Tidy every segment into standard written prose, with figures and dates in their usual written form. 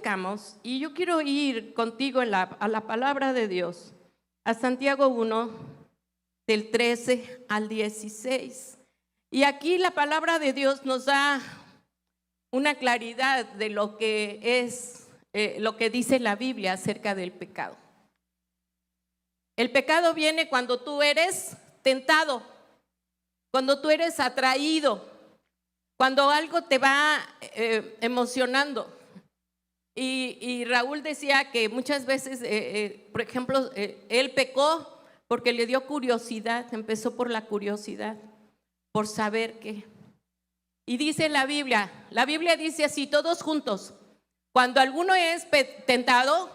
obedezcamos. Y yo quiero ir contigo a la palabra de Dios, a Santiago 1, del 13 al 16. Y aquí la palabra de Dios nos da una claridad de lo que es, lo que dice la Biblia acerca del pecado. El pecado viene cuando tú eres tentado, cuando tú eres atraído, cuando algo te va emocionando. Y Raúl decía que muchas veces, por ejemplo, él pecó porque le dio curiosidad, empezó por la curiosidad, por saber qué. Y dice la Biblia dice así, todos juntos, cuando alguno es tentado,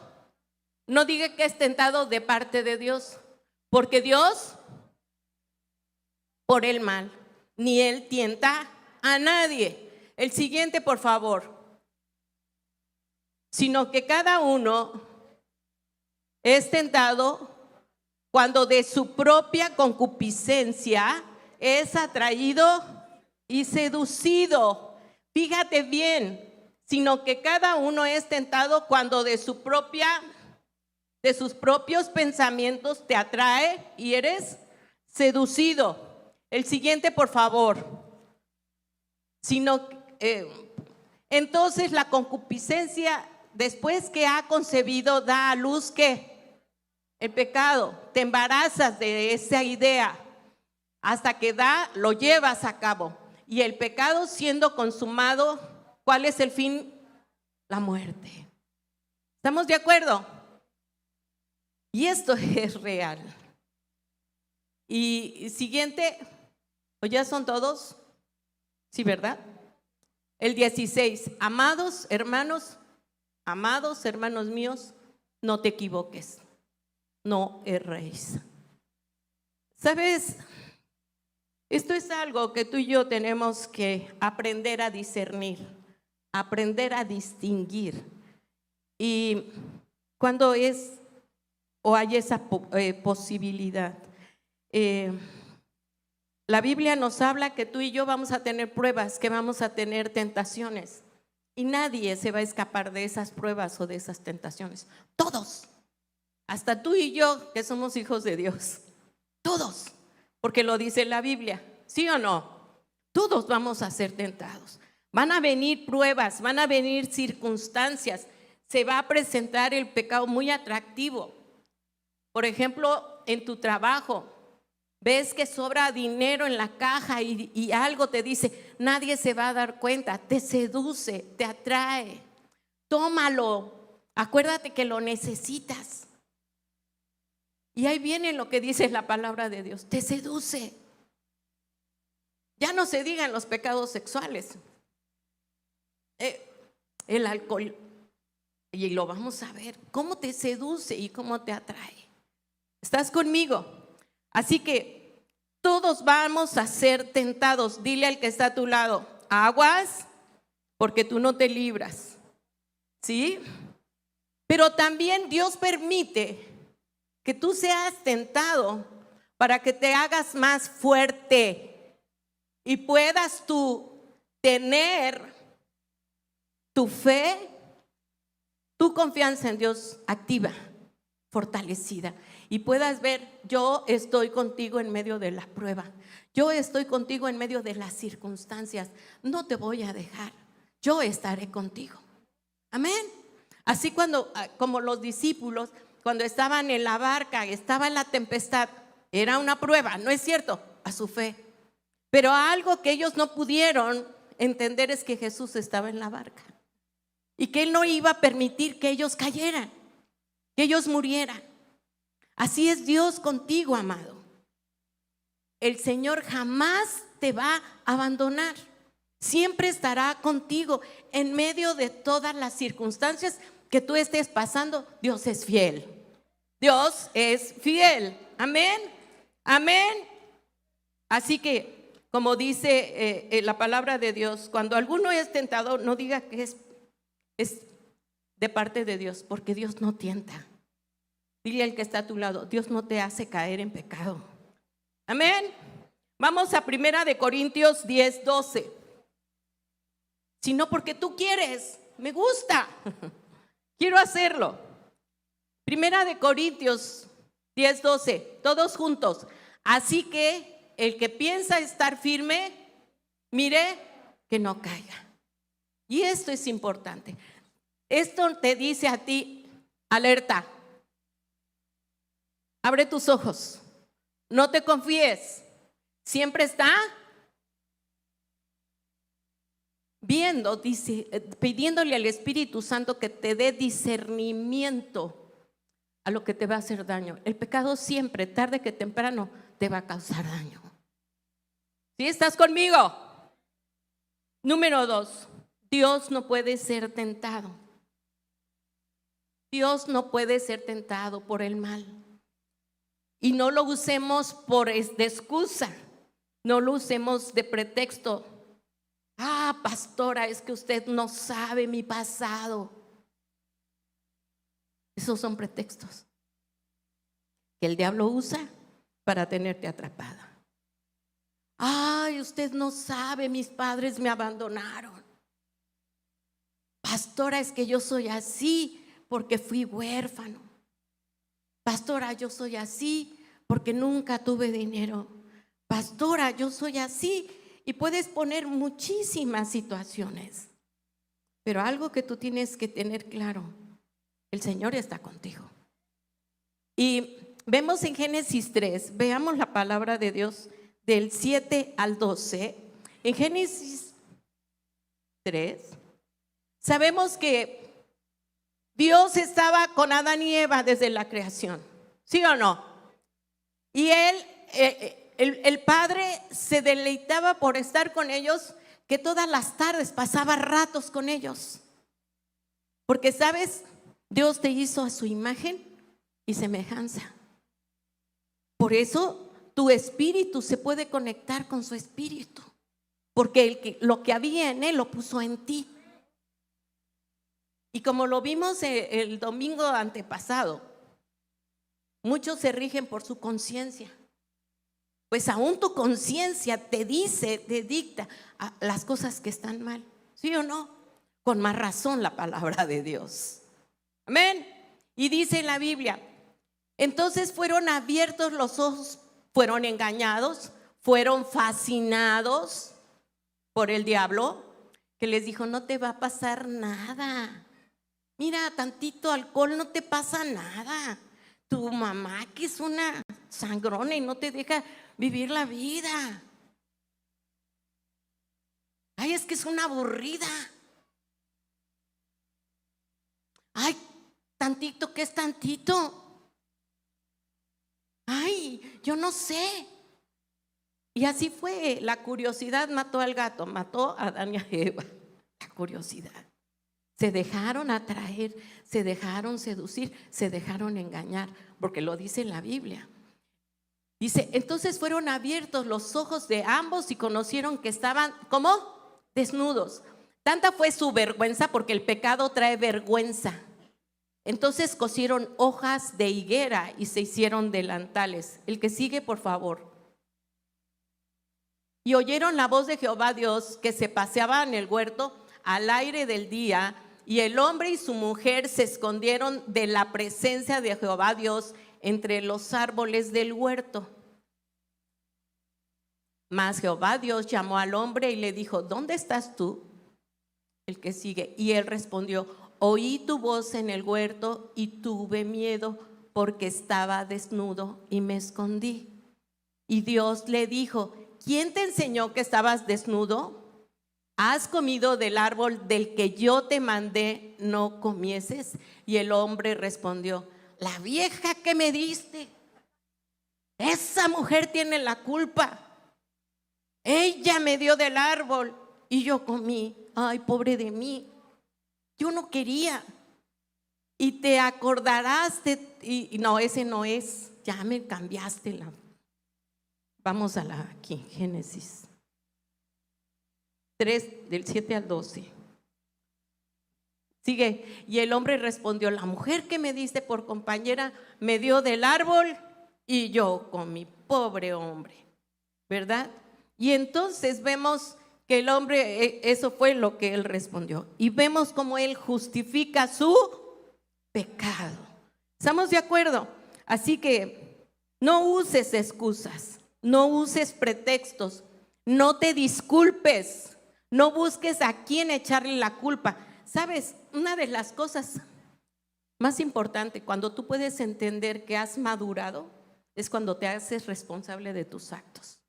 no diga que es tentado de parte de Dios, porque Dios por el mal, ni Él tienta a nadie. El siguiente, por favor. Sino que cada uno es tentado cuando de su propia concupiscencia es atraído y seducido. Fíjate bien, sino que cada uno es tentado cuando de sus propios pensamientos te atrae y eres seducido. El siguiente, por favor. Entonces la concupiscencia, después que ha concebido, da a luz ¿qué? El pecado. Te embarazas de esa idea hasta que lo llevas a cabo. Y el pecado siendo consumado, ¿cuál es el fin? La muerte. ¿Estamos de acuerdo? Y esto es real. Y siguiente, ¿o ya son todos? Sí, ¿verdad? El 16, amados hermanos míos, no te equivoques, no erréis. ¿Sabes? Esto es algo que tú y yo tenemos que aprender a discernir, aprender a distinguir. Y cuando es o hay esa posibilidad, la Biblia nos habla que tú y yo vamos a tener pruebas, que vamos a tener tentaciones. Y nadie se va a escapar de esas pruebas o de esas tentaciones. Todos, hasta tú y yo que somos hijos de Dios. Todos, porque lo dice la Biblia, ¿sí o no? Todos vamos a ser tentados. Van a venir pruebas, van a venir circunstancias. Se va a presentar el pecado muy atractivo. Por ejemplo, en tu trabajo. Ves que sobra dinero en la caja y algo te dice, nadie se va a dar cuenta, te seduce, te atrae, tómalo, acuérdate que lo necesitas. Y ahí viene lo que dice la palabra de Dios, te seduce. Ya no se digan los pecados sexuales, el alcohol, y lo vamos a ver, cómo te seduce y cómo te atrae. ¿Estás conmigo? Así que todos vamos a ser tentados. Dile al que está a tu lado, aguas, porque tú no te libras. ¿Sí? Pero también Dios permite que tú seas tentado para que te hagas más fuerte y puedas tú tener tu fe, tu confianza en Dios activa, fortalecida. Y puedas ver, yo estoy contigo en medio de la prueba. Yo estoy contigo en medio de las circunstancias. No te voy a dejar. Yo estaré contigo. Amén. Así como los discípulos, cuando estaban en la barca, estaba en la tempestad, era una prueba, ¿no es cierto? A su fe. Pero algo que ellos no pudieron entender es que Jesús estaba en la barca. Y que Él no iba a permitir que ellos cayeran, que ellos murieran. Así es Dios contigo, amado. El Señor jamás te va a abandonar. Siempre estará contigo en medio de todas las circunstancias que tú estés pasando. Dios es fiel. Dios es fiel. Amén. Amén. Así que, como dice la palabra de Dios, cuando alguno es tentado, no diga que es de parte de Dios, porque Dios no tienta. Dile al que está a tu lado, Dios no te hace caer en pecado. Amén. Vamos a 1 Corintios 10:12. Sino porque tú quieres, me gusta. Quiero hacerlo. Primera de Corintios 10:12, todos juntos. Así que el que piensa estar firme, mire que no caiga. Y esto es importante. Esto te dice a ti, alerta. Abre tus ojos. No te confíes. Siempre está viendo, dice, pidiéndole al Espíritu Santo que te dé discernimiento a lo que te va a hacer daño. El pecado siempre, tarde que temprano, te va a causar daño. ¿Sí estás conmigo? Número 2, Dios no puede ser tentado. Dios no puede ser tentado por el mal. Y no lo usemos de excusa, no lo usemos de pretexto. Pastora, es que usted no sabe mi pasado. Esos son pretextos que el diablo usa para tenerte atrapada. Usted no sabe, mis padres me abandonaron. Pastora, es que yo soy así porque fui huérfano. Pastora, yo soy así porque nunca tuve dinero. Pastora, yo soy así. Y puedes poner muchísimas situaciones. Pero algo que tú tienes que tener claro, el Señor está contigo. Y vemos en Génesis 3, veamos la palabra de Dios del 7 al 12. En Génesis 3, sabemos que Dios estaba con Adán y Eva desde la creación, ¿sí o no? Y el Padre se deleitaba por estar con ellos, que todas las tardes pasaba ratos con ellos. Porque, ¿sabes? Dios te hizo a su imagen y semejanza. Por eso tu espíritu se puede conectar con su espíritu, porque lo que había en él lo puso en ti. Y como lo vimos el domingo antepasado, muchos se rigen por su conciencia. Pues aún tu conciencia te dice, te dicta las cosas que están mal, ¿sí o no? Con más razón la palabra de Dios. Amén. Y dice en la Biblia, entonces fueron abiertos los ojos, fueron engañados, fueron fascinados por el diablo, que les dijo, no te va a pasar nada. Mira, tantito alcohol, no te pasa nada. Tu mamá, que es una sangrona y no te deja vivir la vida. Es que es una aburrida. Tantito, ¿qué es tantito? Yo no sé. Y así fue, la curiosidad mató al gato, mató a Adán y a Eva. La curiosidad. Se dejaron atraer, se dejaron seducir, se dejaron engañar, porque lo dice en la Biblia. Dice, entonces fueron abiertos los ojos de ambos y conocieron que estaban, ¿cómo? Desnudos. Tanta fue su vergüenza, porque el pecado trae vergüenza. Entonces cosieron hojas de higuera y se hicieron delantales. El que sigue, por favor. Y oyeron la voz de Jehová Dios que se paseaba en el huerto al aire del día, y el hombre y su mujer se escondieron de la presencia de Jehová Dios entre los árboles del huerto. Mas Jehová Dios llamó al hombre y le dijo, ¿dónde estás tú? El que sigue. Y él respondió, oí tu voz en el huerto y tuve miedo porque estaba desnudo y me escondí. Y Dios le dijo, ¿quién te enseñó que estabas desnudo? ¿Has comido del árbol del que yo te mandé no comieses? Y el hombre respondió, la vieja que me diste, esa mujer tiene la culpa. Ella me dio del árbol y yo comí. Pobre de mí, yo no quería. Y te acordarás no, ese no es, ya me cambiaste Vamos aquí, Génesis 3, del 7 al 12. Sigue, y el hombre respondió, la mujer que me diste por compañera me dio del árbol y yo comí. Pobre hombre, ¿verdad? Y entonces vemos que el hombre, eso fue lo que él respondió. Y vemos cómo él justifica su pecado. ¿Estamos de acuerdo? Así que no uses excusas, no uses pretextos, no te disculpes, no busques a quién echarle la culpa. ¿Sabes? Una de las cosas más importantes cuando tú puedes entender que has madurado es cuando te haces responsable de tus actos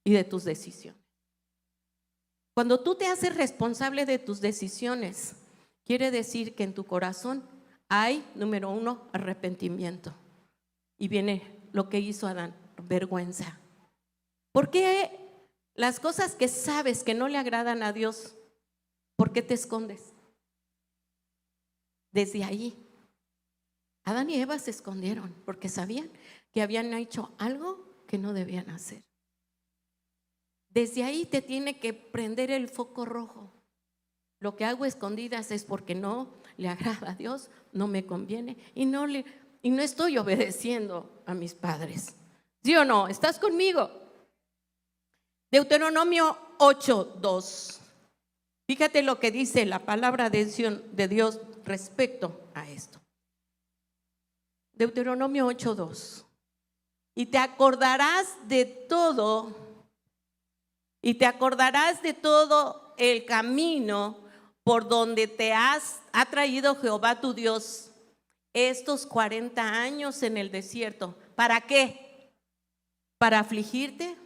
y de tus decisiones. Cuando tú te haces responsable de tus decisiones, quiere decir que en tu corazón hay, número 1, arrepentimiento. Y viene lo que hizo Adán, vergüenza. ¿Por qué las cosas que sabes que no le agradan a Dios, por qué te escondes? Desde ahí, Adán y Eva se escondieron porque sabían que habían hecho algo que no debían hacer. Desde ahí te tiene que prender el foco rojo. Lo que hago escondidas es porque no le agrada a Dios, no me conviene y no estoy obedeciendo a mis padres. ¿Sí o no? ¿Estás conmigo? Deuteronomio 8:2. Fíjate lo que dice la palabra de Dios respecto a esto. Deuteronomio 8:2. Y te acordarás de todo el camino por donde te ha traído Jehová tu Dios estos 40 años en el desierto. ¿Para qué? Para afligirte,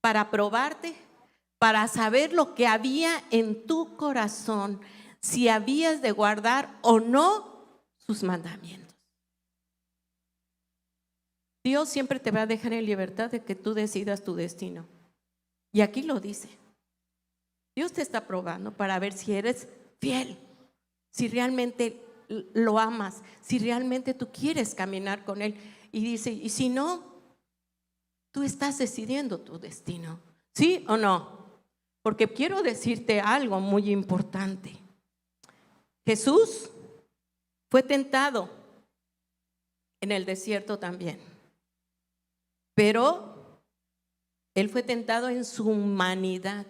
para probarte, para saber lo que había en tu corazón, si habías de guardar o no sus mandamientos. Dios siempre te va a dejar en libertad de que tú decidas tu destino. Y aquí lo dice. Dios te está probando para ver si eres fiel, si realmente lo amas, si realmente tú quieres caminar con Él. Y dice, y si no, tú estás decidiendo tu destino. ¿Sí o no? Porque quiero decirte algo muy importante. Jesús fue tentado en el desierto también, pero Él fue tentado en su humanidad.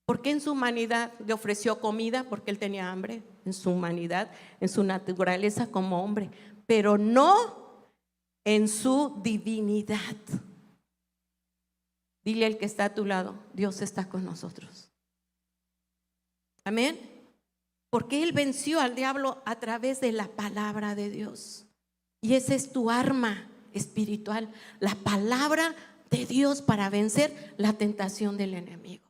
¿Por qué en su humanidad le ofreció comida? Porque Él tenía hambre, en su humanidad, en su naturaleza como hombre, pero no en su divinidad. Dile al que está a tu lado, Dios está con nosotros. Amén. Porque Él venció al diablo a través de la palabra de Dios. Y esa es tu arma espiritual, la palabra de Dios para vencer la tentación del enemigo.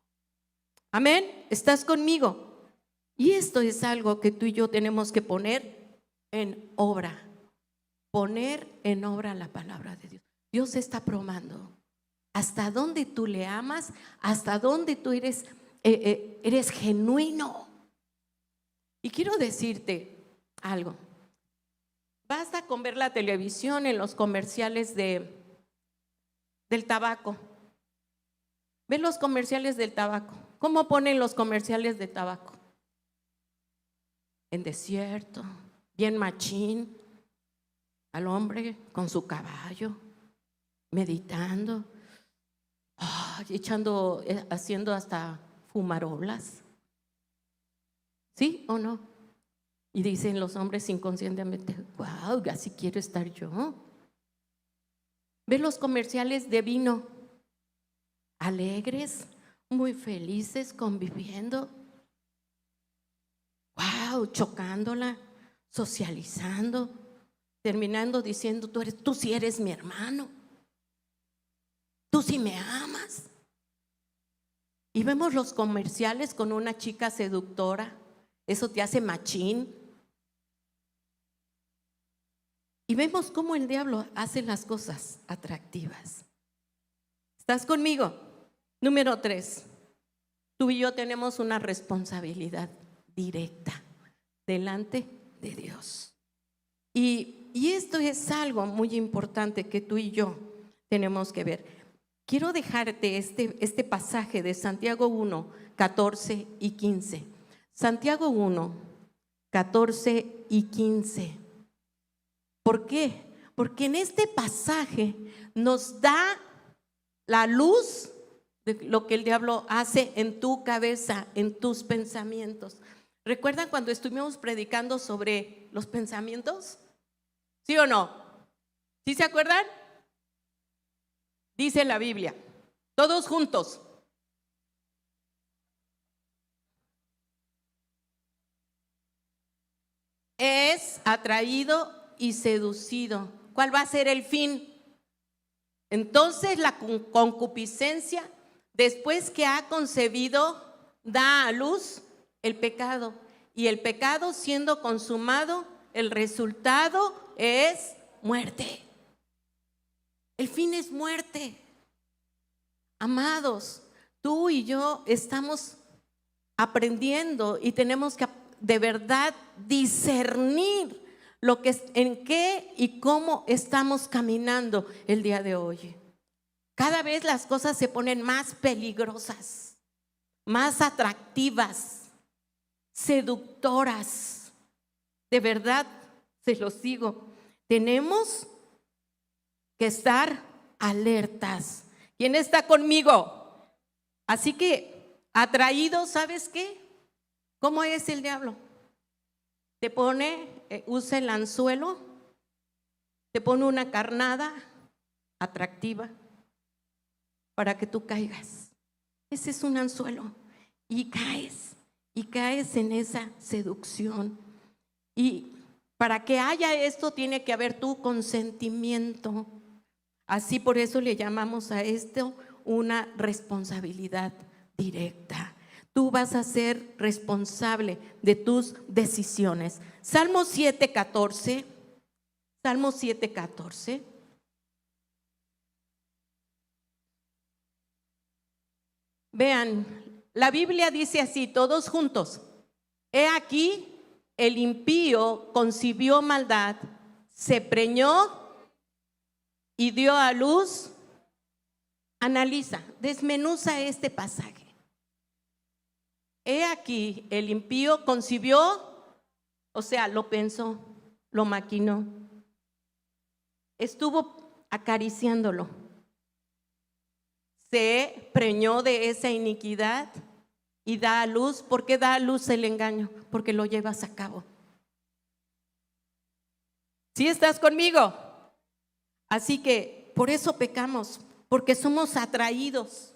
Amén. ¿Estás conmigo? Y esto es algo que tú y yo tenemos que poner en obra. Poner en obra la palabra de Dios. Dios está probando hasta dónde tú le amas, hasta dónde tú eres genuino. Y quiero decirte algo. Basta con ver la televisión en los comerciales del tabaco. Ve los comerciales del tabaco. ¿Cómo ponen los comerciales de tabaco? En desierto, bien machín, al hombre con su caballo, meditando, haciendo hasta fumarolas. ¿Sí o no? Y dicen los hombres inconscientemente, wow, así quiero estar yo. Ve los comerciales de vino, alegres, muy felices, conviviendo. Wow, chocándola, socializando, terminando diciendo, tú sí eres mi hermano, tú sí me amas. Y vemos los comerciales con una chica seductora, eso te hace machín. Y vemos cómo el diablo hace las cosas atractivas. ¿Estás conmigo? Número 3, tú y yo tenemos una responsabilidad directa delante de Dios. Y esto es algo muy importante que tú y yo tenemos que ver. Quiero dejarte este pasaje de Santiago 1, 14 y 15. Santiago 1, 14 y 15. ¿Por qué? Porque en este pasaje nos da la luz de lo que el diablo hace en tu cabeza, en tus pensamientos. ¿Recuerdan cuando estuvimos predicando sobre los pensamientos? ¿Sí o no? ¿Sí se acuerdan? Dice la Biblia, todos juntos. Es atraído y seducido. ¿Cuál va a ser el fin? Entonces la concupiscencia, después que ha concebido, da a luz el pecado. Y el pecado siendo consumado, el resultado es muerte. El fin es muerte. Amados, tú y yo estamos aprendiendo y tenemos que de verdad discernir lo que, en qué y cómo estamos caminando el día de hoy. Cada vez las cosas se ponen más peligrosas, más atractivas, seductoras. De verdad, se los digo, tenemos que estar alertas. ¿Quién está conmigo? Así que atraído, ¿sabes qué? ¿Cómo es el diablo? Te pone, usa el anzuelo, te pone una carnada atractiva para que tú caigas. Ese es un anzuelo y caes en esa seducción. Y para que haya esto tiene que haber tu consentimiento. Así por eso le llamamos a esto una responsabilidad directa. Tú vas a ser responsable de tus decisiones. Salmo 7:14. Salmo 7:14. Vean, la Biblia dice así, todos juntos. He aquí, el impío concibió maldad, se preñó y dio a luz. Analiza, desmenuza este pasaje. He aquí, el impío concibió, o sea, lo pensó, lo maquinó, estuvo acariciándolo, se preñó de esa iniquidad y da a luz. ¿Por qué da a luz el engaño? Porque lo llevas a cabo. ¿Sí estás conmigo? Así que por eso pecamos, porque somos atraídos.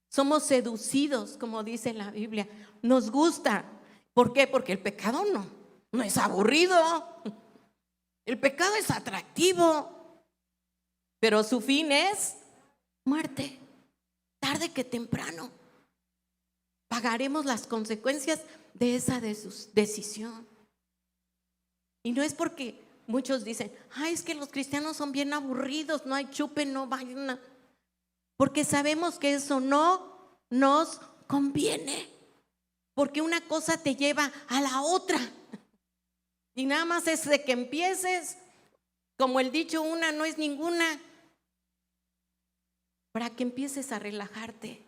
Somos seducidos, como dice la Biblia. Nos gusta. ¿Por qué? Porque el pecado no es aburrido. El pecado es atractivo. Pero su fin es muerte. Tarde que temprano pagaremos las consecuencias de esa decisión. Y no es porque muchos dicen, ay, es que los cristianos son bien aburridos, no hay chupe, no vayan. Porque sabemos que eso no nos conviene. Porque una cosa te lleva a la otra. Y nada más es de que empieces, como el dicho, una no es ninguna, para que empieces a relajarte.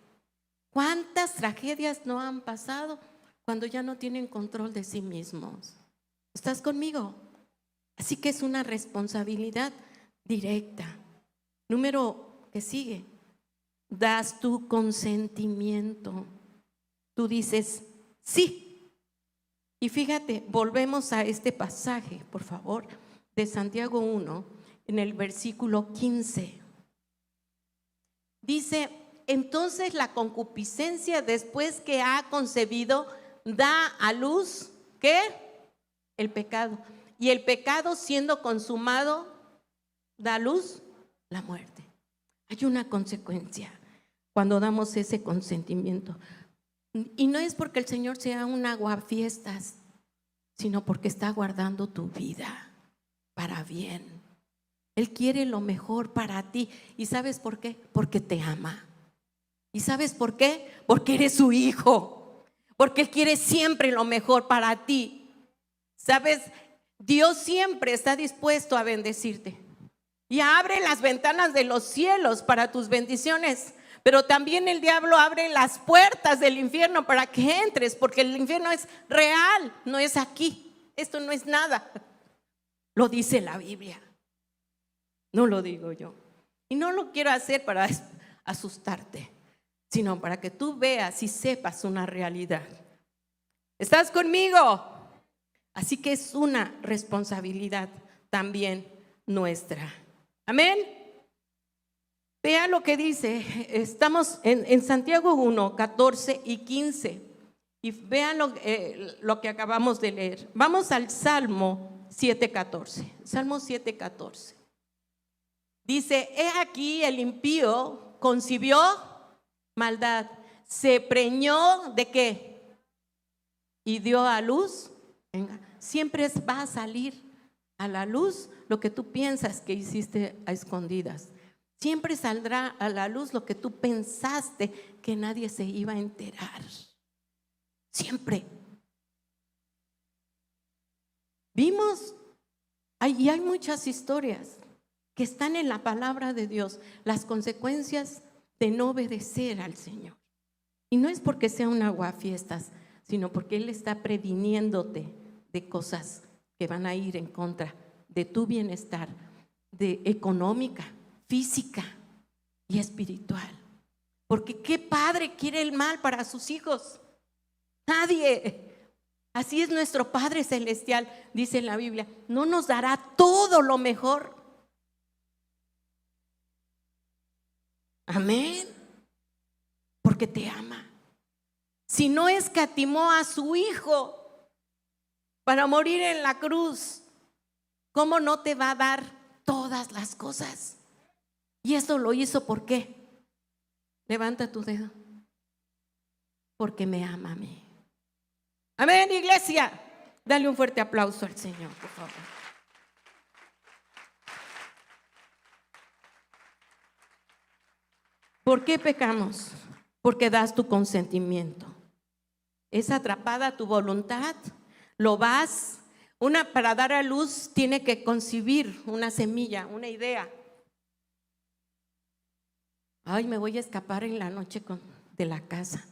¿Cuántas tragedias no han pasado cuando ya no tienen control de sí mismos? ¿Estás conmigo? Así que es una responsabilidad directa. Número que sigue. Das tu consentimiento. Tú dices sí. Y fíjate, volvemos a este pasaje, por favor, de Santiago 1, en el versículo 15. Dice, entonces la concupiscencia, después que ha concebido, da a luz, ¿qué? El pecado. Y el pecado, siendo consumado, da a luz la muerte. Hay una consecuencia cuando damos ese consentimiento. Y no es porque el Señor sea un aguafiestas, sino porque está guardando tu vida para bien. Él quiere lo mejor para ti. ¿Y sabes por qué? Porque te ama. ¿Y sabes por qué? Porque eres su hijo. Porque Él quiere siempre lo mejor para ti. ¿Sabes? Dios siempre está dispuesto a bendecirte. Y abre las ventanas de los cielos para tus bendiciones. Pero también el diablo abre las puertas del infierno para que entres, porque el infierno es real, no es aquí. Esto no es nada. Lo dice la Biblia. No lo digo yo. Y no lo quiero hacer para asustarte, sino para que tú veas y sepas una realidad. ¿Estás conmigo? Así que es una responsabilidad también nuestra. Amén. Vea lo que dice. Estamos en Santiago 1, 14 y 15. Y vean lo que acabamos de leer. Vamos al Salmo 7:14. Salmo 7:14. Dice: he aquí el impío concibió maldad, se preñó ¿de qué? Y dio a luz. Venga, siempre va a salir a la luz lo que tú piensas que hiciste a escondidas. Siempre saldrá a la luz lo que tú pensaste que nadie se iba a enterar. Siempre. Vimos, y hay muchas historias que están en la palabra de Dios, las consecuencias de no obedecer al Señor. Y no es porque sea un aguafiestas, sino porque Él está previniéndote de cosas que van a ir en contra de tu bienestar, de económica, física y espiritual. Porque ¿qué padre quiere el mal para sus hijos? Nadie. Así es nuestro Padre Celestial, dice en la Biblia, no nos dará todo lo mejor. Amén. Porque te ama. Si no escatimó a su Hijo para morir en la cruz, ¿cómo no te va a dar todas las cosas? Y esto lo hizo, ¿por qué? Levanta tu dedo. Porque me ama a mí. Amén, iglesia. Dale un fuerte aplauso al Señor, por favor. ¿Por qué pecamos? Porque das tu consentimiento. Es atrapada tu voluntad. Lo vas. Para dar a luz tiene que concebir una semilla, una idea. Ay, me voy a escapar en la noche de la casa.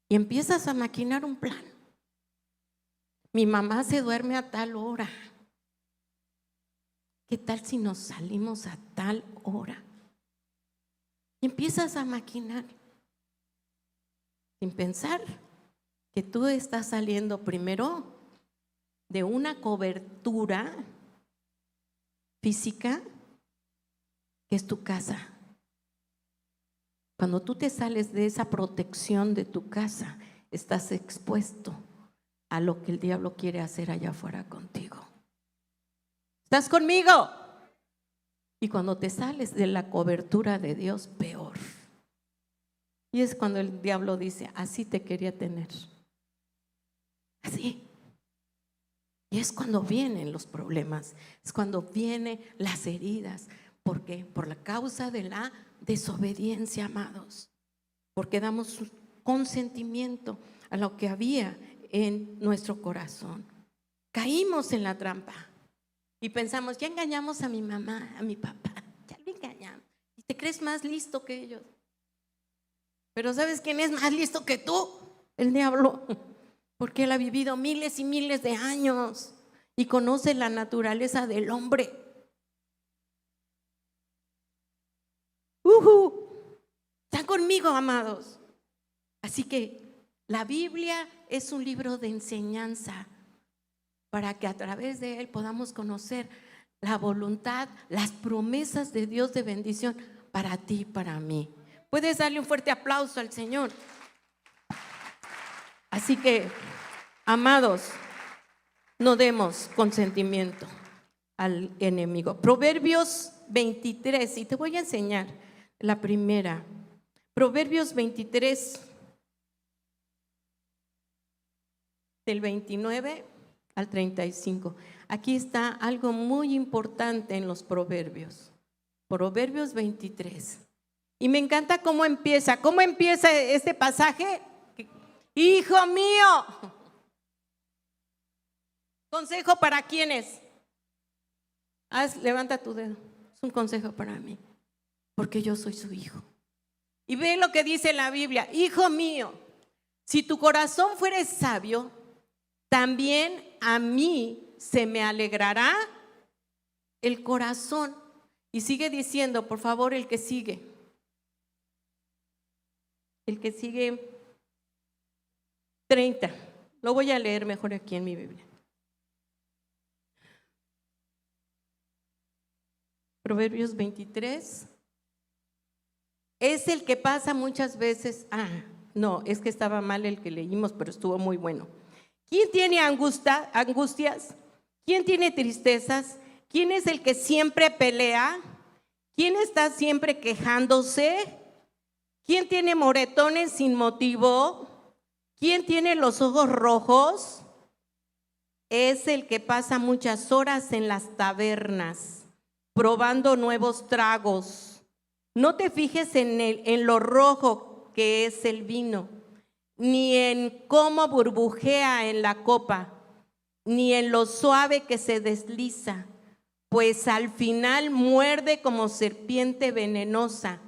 Y empiezas a maquinar un plan. Mi mamá se duerme a tal hora. ¿Qué tal si nos salimos a tal hora? Y empiezas a maquinar sin pensar que tú estás saliendo primero de una cobertura física que es tu casa. Cuando tú te sales de esa protección de tu casa, estás expuesto a lo que el diablo quiere hacer allá afuera contigo. ¿Estás conmigo? Y cuando te sales de la cobertura de Dios, peor. Y es cuando el diablo dice: así te quería tener. Así. Y es cuando vienen los problemas, es cuando vienen las heridas. ¿Por qué? Por la causa de la desobediencia, amados. Porque damos consentimiento a lo que había en nuestro corazón. Caímos en la trampa y pensamos: ya engañamos a mi mamá, a mi papá, ya lo engañamos. Y te crees más listo que ellos. Pero ¿sabes quién es más listo que tú? El diablo. Porque él ha vivido miles y miles de años y conoce la naturaleza del hombre. ¿Están conmigo, amados? Así que la Biblia es un libro de enseñanza para que a través de él podamos conocer la voluntad, las promesas de Dios de bendición para ti y para mí. Puedes darle un fuerte aplauso al Señor. Así que, amados, no demos consentimiento al enemigo. Proverbios 23, y te voy a enseñar la primera. Proverbios 23, del 29 al 35. Aquí está algo muy importante en los proverbios. Proverbios 23. Y me encanta cómo empieza. ¿Cómo empieza este pasaje? Hijo mío. ¿Consejo para quiénes? Levanta tu dedo. Es un consejo para mí, porque yo soy su hijo. Y ve lo que dice la Biblia: hijo mío, si tu corazón fuere sabio, también a mí se me alegrará el corazón. Y sigue diciendo, por favor, el que sigue. El que sigue 30. Lo voy a leer mejor aquí en mi Biblia. Proverbios 23. Es el que pasa muchas veces. No, es que estaba mal el que leímos, pero estuvo muy bueno. ¿Quién tiene angustias? ¿Quién tiene tristezas? ¿Quién es el que siempre pelea? ¿Quién está siempre quejándose? ¿Quién tiene moretones sin motivo? ¿Quién tiene los ojos rojos? Es el que pasa muchas horas en las tabernas, probando nuevos tragos. No te fijes en lo rojo que es el vino, ni en cómo burbujea en la copa, ni en lo suave que se desliza, pues al final muerde como serpiente venenosa,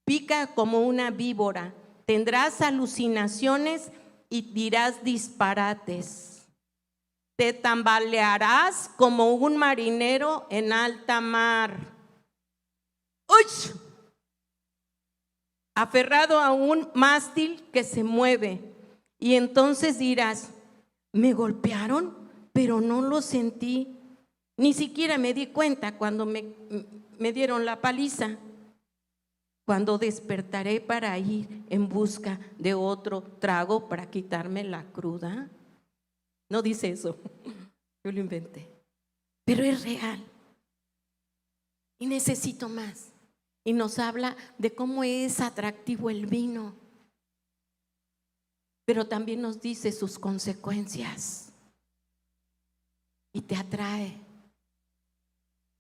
pica como una víbora. Tendrás alucinaciones y dirás disparates. Te tambalearás como un marinero en alta mar. ¡Uy! Aferrado a un mástil que se mueve. Y entonces dirás, me golpearon, pero no lo sentí. Ni siquiera me di cuenta cuando me dieron la paliza. Cuando despertaré para ir en busca de otro trago para quitarme la cruda. No dice eso, yo lo inventé, pero es real. Y necesito más. Y nos habla de cómo es atractivo el vino, pero también nos dice sus consecuencias. Y te atrae.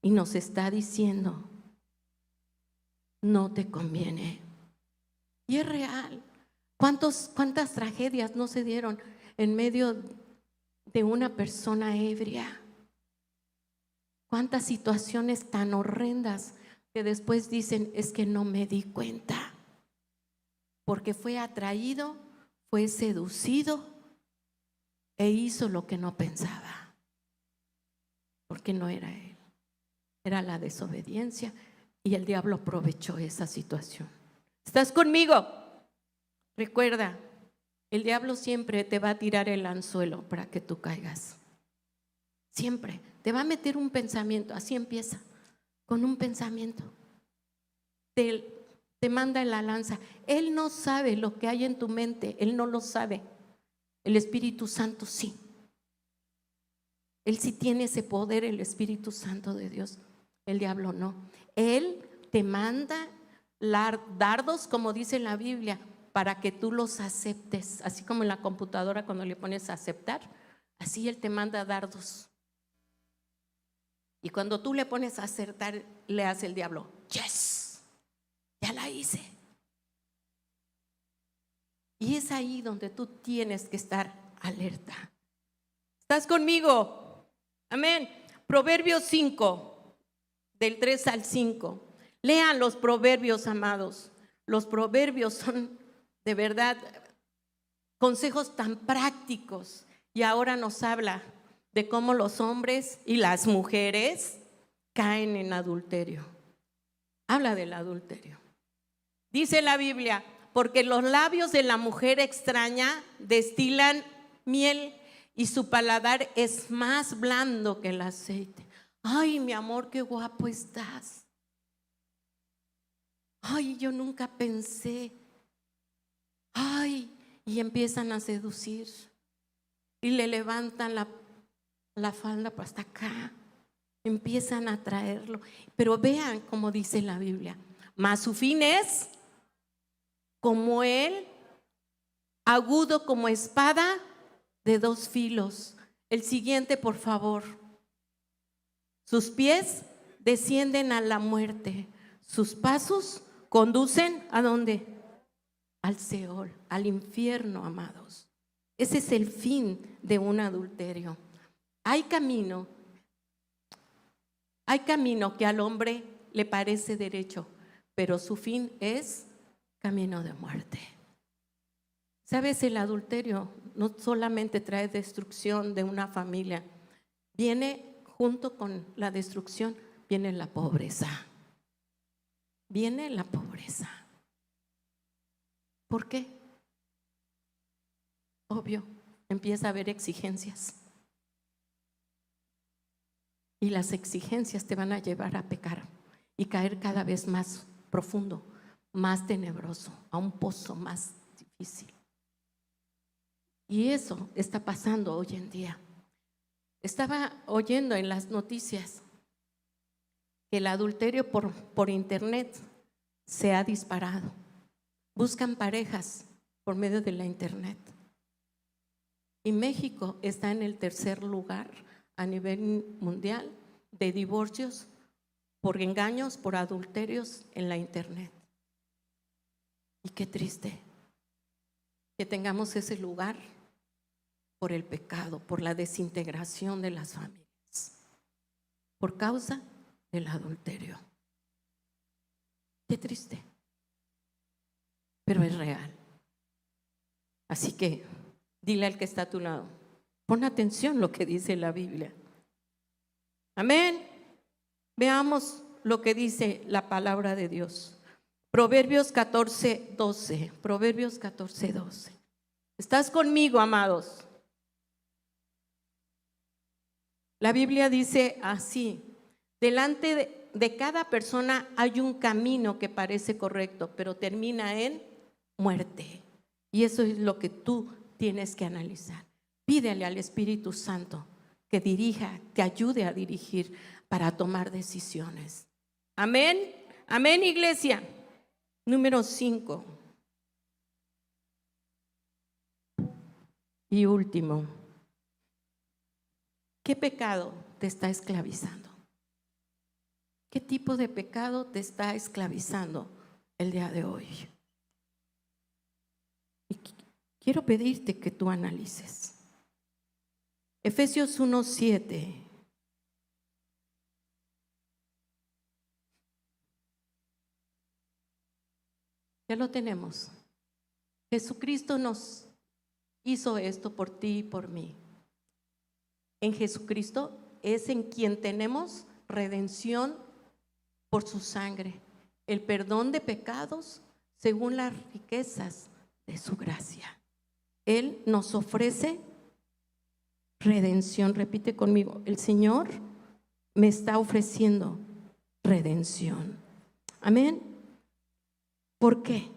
Y nos está diciendo, no te conviene. Y es real. ¿Cuántas tragedias no se dieron en medio de una persona ebria? ¿Cuántas situaciones tan horrendas que después dicen, es que no me di cuenta? Porque fue atraído, fue seducido e hizo lo que no pensaba. Porque no era él, era la desobediencia y el diablo aprovechó esa situación. ¿Estás conmigo? Recuerda, el diablo siempre te va a tirar el anzuelo para que tú caigas. Siempre te va a meter un pensamiento, así empieza, con un pensamiento. Te manda la lanza. Él no sabe lo que hay en tu mente, él no lo sabe. El Espíritu Santo sí. Él sí tiene ese poder, el Espíritu Santo de Dios. El diablo no. Él te manda dardos, como dice en la Biblia, para que tú los aceptes. Así como en la computadora cuando le pones a aceptar, así él te manda dardos. Y cuando tú le pones a acertar, le hace el diablo, yes, ya la hice. Y es ahí donde tú tienes que estar alerta. ¿Estás conmigo? Amén. Proverbios 5, del 3 al 5. Lean los proverbios, amados. Los proverbios son de verdad consejos tan prácticos. Y ahora nos habla de cómo los hombres y las mujeres caen en adulterio. Habla del adulterio. Dice la Biblia, porque los labios de la mujer extraña destilan miel y su paladar es más blando que el aceite. Ay, mi amor, qué guapo estás. Ay, yo nunca pensé. Ay, y empiezan a seducir y le levantan la falda hasta acá, empiezan a traerlo. Pero vean cómo dice la Biblia, mas su fin es como él, agudo como espada de dos filos. El siguiente, por favor. Sus pies descienden a la muerte, sus pasos conducen ¿a dónde? Al Seol, al infierno, amados. Ese es el fin de un adulterio. Hay camino que al hombre le parece derecho, pero su fin es camino de muerte. ¿Sabes? El adulterio no solamente trae destrucción de una familia, viene junto con la destrucción, viene la pobreza. Viene la pobreza. ¿Por qué? Obvio, empieza a haber exigencias. Y las exigencias te van a llevar a pecar y caer cada vez más profundo, más tenebroso, a un pozo más difícil. Y eso está pasando hoy en día. Estaba oyendo en las noticias que el adulterio por internet se ha disparado. Buscan parejas por medio de la internet. Y México está en el tercer lugar a nivel mundial de divorcios por engaños, por adulterios en la internet. Y qué triste que tengamos ese lugar por el pecado, por la desintegración de las familias, por causa del adulterio. Qué triste, pero es real. Así que dile al que está a tu lado, pon atención a lo que dice la Biblia. Amén. Veamos lo que dice la palabra de Dios. Proverbios 14:12. Proverbios 14:12. ¿Estás conmigo, amados? La Biblia dice así: delante de cada persona hay un camino que parece correcto, pero termina en muerte. Y eso es lo que tú tienes que analizar. Pídele al Espíritu Santo que dirija, que ayude a dirigir para tomar decisiones. Amén. Amén, iglesia. Número 5. Y último. ¿Qué pecado te está esclavizando? ¿Qué tipo de pecado te está esclavizando el día de hoy? Y quiero pedirte que tú analices. Efesios 1:7. Ya lo tenemos. Jesucristo nos hizo esto por ti y por mí. En Jesucristo es en quien tenemos redención por su sangre, el perdón de pecados según las riquezas de su gracia. Él nos ofrece redención. Repite conmigo: el Señor me está ofreciendo redención. Amén. ¿Por qué?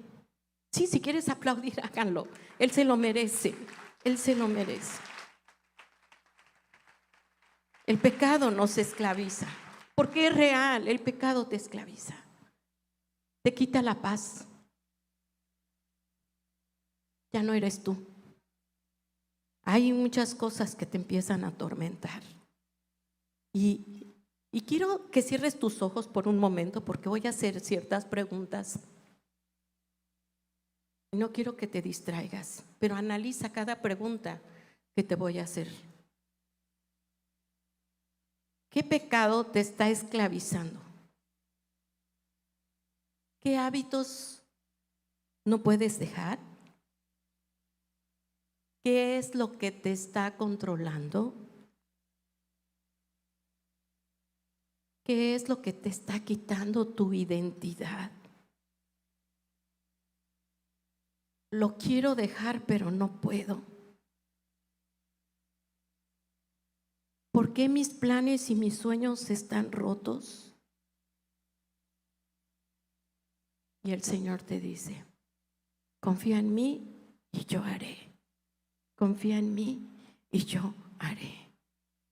Sí, si quieres aplaudir, háganlo. Él se lo merece. Él se lo merece. El pecado nos esclaviza. Porque es real, el pecado te esclaviza. Te quita la paz. Ya no eres tú. Hay muchas cosas que te empiezan a atormentar. Y quiero que cierres tus ojos por un momento, porque voy a hacer ciertas preguntas. No quiero que te distraigas, pero analiza cada pregunta que te voy a hacer. ¿Qué pecado te está esclavizando? ¿Qué hábitos no puedes dejar? ¿Qué es lo que te está controlando? ¿Qué es lo que te está quitando tu identidad? Lo quiero dejar, pero no puedo. ¿Por qué mis planes y mis sueños están rotos? Y el Señor te dice: confía en mí y yo haré. Confía en mí y yo haré.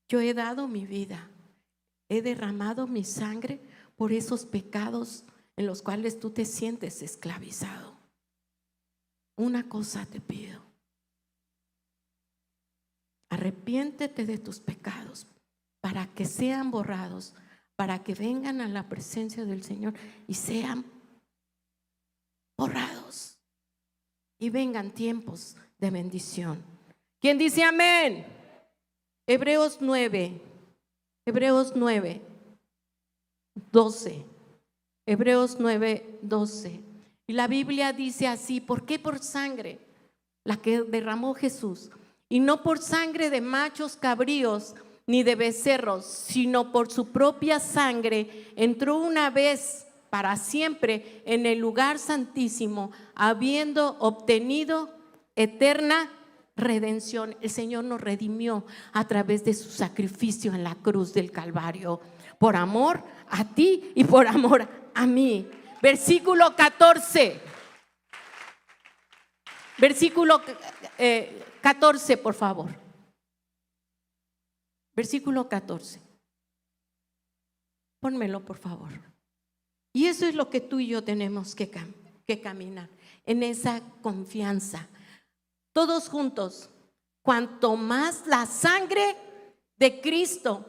Yo he dado mi vida, he derramado mi sangre por esos pecados en los cuales tú te sientes esclavizado. Una cosa te pido: arrepiéntete de tus pecados para que sean borrados, para que vengan a la presencia del Señor y sean borrados y vengan tiempos de bendición. ¿Quién dice amén? Hebreos 9, 12. Hebreos 9, 12. Y la Biblia dice así: ¿por qué por sangre la que derramó Jesús? Y no por sangre de machos cabríos ni de becerros, sino por su propia sangre entró una vez para siempre en el lugar santísimo, habiendo obtenido eterna redención. El Señor nos redimió a través de su sacrificio en la cruz del Calvario, por amor a ti y por amor a mí. Versículo 14. Versículo 14, por favor. Versículo 14. Pónmelo, por favor. Y eso es lo que tú y yo tenemos que caminar, en esa confianza. Todos juntos. Cuanto más la sangre de Cristo,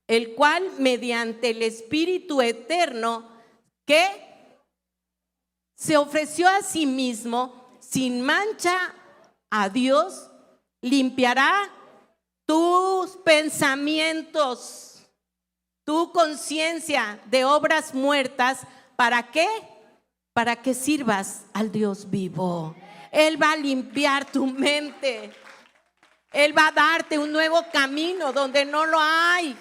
el cual mediante el Espíritu eterno que se ofreció a sí mismo sin mancha a Dios, limpiará tus pensamientos, tu conciencia de obras muertas. ¿Para qué? Para que sirvas al Dios vivo. Él va a limpiar tu mente. Él va a darte un nuevo camino donde no lo hay.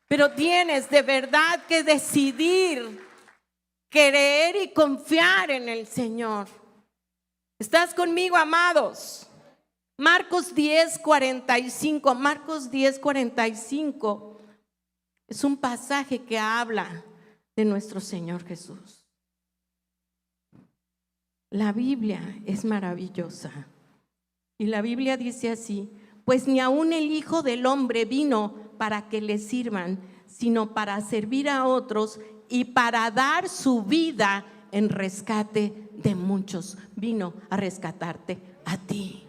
Pero tienes de verdad que decidir, creer y confiar en el Señor. ¿Estás conmigo, amados? Marcos 10:45. Marcos 10:45 es un pasaje que habla de nuestro Señor Jesús. La Biblia es maravillosa. Y la Biblia dice así: pues ni aun el Hijo del Hombre vino para que le sirvan, sino para servir a otros y para dar su vida en rescate de muchos. Vino a rescatarte a ti.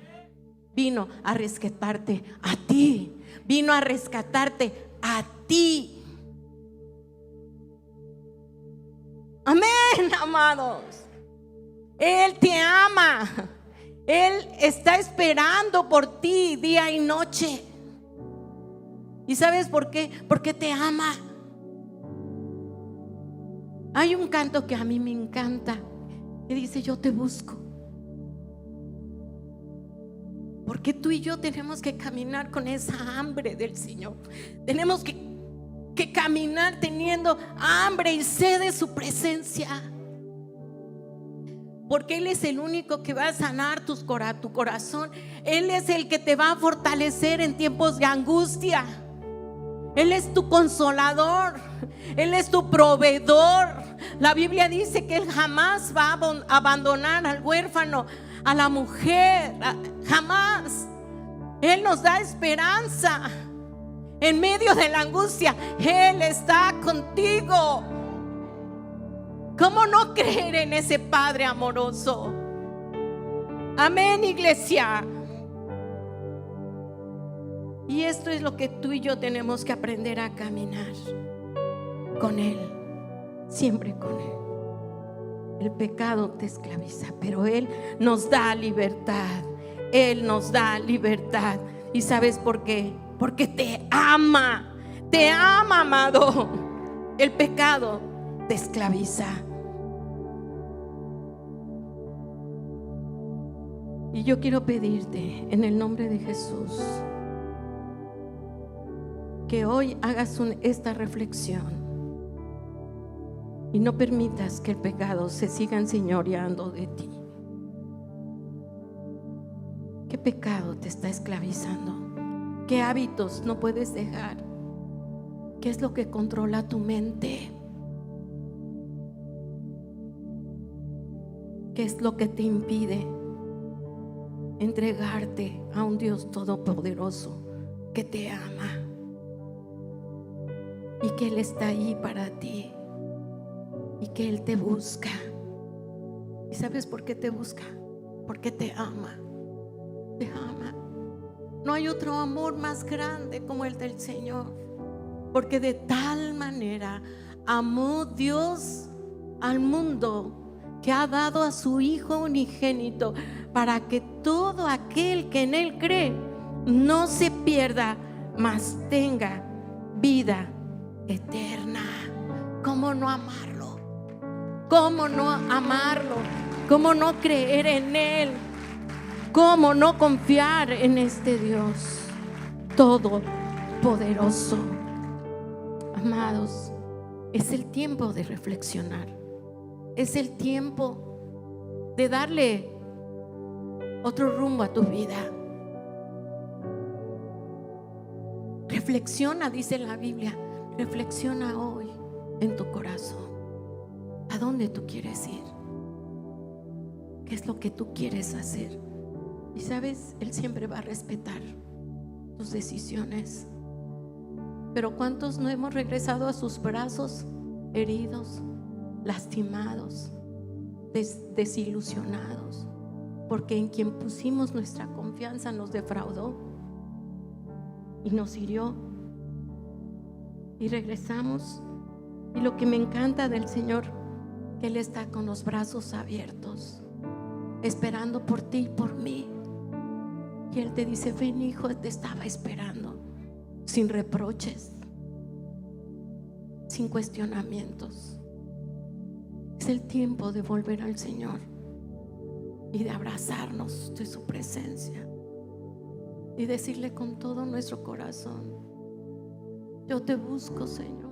Vino a rescatarte a ti. Vino a rescatarte a ti. Amén, amados. Él te ama. Él está esperando por ti día y noche. ¿Y sabes por qué? Porque te ama. Hay un canto que a mí me encanta, que dice: yo te busco. Porque tú y yo tenemos que caminar con esa hambre del Señor. Tenemos que caminar teniendo hambre y sed de su presencia. Porque Él es el único que va a sanar tu corazón. Él es el que te va a fortalecer en tiempos de angustia. Él es tu consolador. Él es tu proveedor. La Biblia dice que Él jamás va a abandonar al huérfano, a la mujer. Jamás. Él nos da esperanza. En medio de la angustia, Él está contigo. ¿Cómo no creer en ese Padre amoroso? Amén, iglesia. Y esto es lo que tú y yo tenemos que aprender a caminar con Él, siempre con Él. El pecado te esclaviza, pero Él nos da libertad. Él nos da libertad. ¿Y sabes por qué? Porque te ama. Te ama, amado. El pecado te esclaviza. Y yo quiero pedirte en el nombre de Jesús que hoy hagas esta reflexión y no permitas que el pecado se siga enseñoreando de ti. ¿Qué pecado te está esclavizando? ¿Qué hábitos no puedes dejar? ¿Qué es lo que controla tu mente? ¿Qué es lo que te impide entregarte a un Dios todopoderoso que te ama y que Él está ahí para ti y que Él te busca? ¿Y sabes por qué te busca? Porque te ama. Te ama. No hay otro amor más grande como el del Señor, porque de tal manera amó Dios al mundo que ha dado a su Hijo unigénito, para que todo aquel que en Él cree no se pierda, mas tenga vida eterna. ¿Cómo no amarlo? ¿Cómo no amarlo? ¿Cómo no creer en Él? ¿Cómo no confiar en este Dios todopoderoso? Amados, es el tiempo de reflexionar. Es el tiempo de darle otro rumbo a tu vida. Reflexiona, dice la Biblia, reflexiona hoy en tu corazón. ¿A dónde tú quieres ir? ¿Qué es lo que tú quieres hacer? Y sabes, Él siempre va a respetar tus decisiones. Pero ¿cuántos no hemos regresado a sus brazos heridos, lastimados, desilusionados? Porque en quien pusimos nuestra confianza nos defraudó y nos hirió. Y regresamos. Y lo que me encanta del Señor, que Él está con los brazos abiertos, esperando por ti y por mí. Y Él te dice: ven, hijo, te estaba esperando, sin reproches, sin cuestionamientos. Es el tiempo de volver al Señor y de abrazarnos de su presencia y decirle con todo nuestro corazón: yo te busco, Señor.